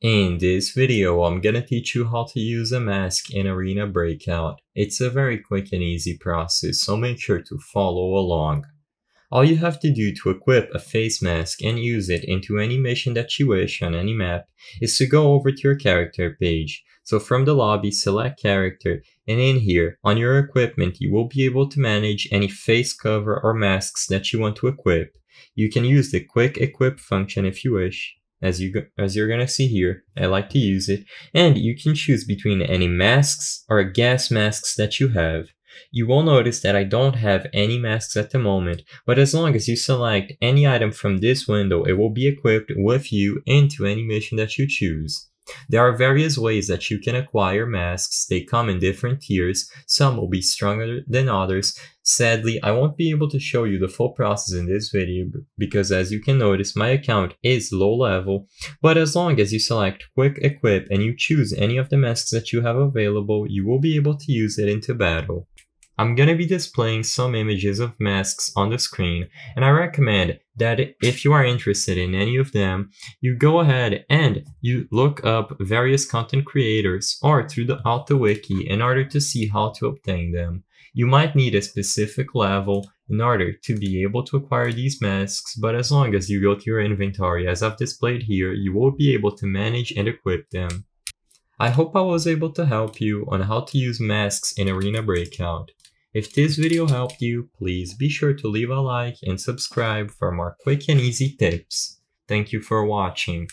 In this video, I'm gonna teach you how to use a mask in Arena Breakout. It's a very quick and easy process, so make sure to follow along. All you have to do to equip a face mask and use it into any mission that you wish on any map is to go over to your character page. So from the lobby, select character, and in here, on your equipment, you will be able to manage any face cover or masks that you want to equip. You can use the quick equip function if you wish. As you're gonna see here, I like to use it, and you can choose between any masks or gas masks that you have. You will notice that I don't have any masks at the moment, but as long as you select any item from this window, it will be equipped with you into any mission that you choose. There are various ways that you can acquire masks. They come in different tiers. Some will be stronger than others. Sadly, I won't be able to show you the full process in this video because, as you can notice, my account is low level. But as long as you select Quick Equip and you choose any of the masks that you have available, you will be able to use it into battle. I'm gonna be displaying some images of masks on the screen, and I recommend that if you are interested in any of them, you go ahead and you look up various content creators or throughout the wiki in order to see how to obtain them. You might need a specific level in order to be able to acquire these masks, but as long as you go to your inventory as I've displayed here, you will be able to manage and equip them. I hope I was able to help you on how to use masks in Arena Breakout. If this video helped you, please be sure to leave a like and subscribe for more quick and easy tips. Thank you for watching.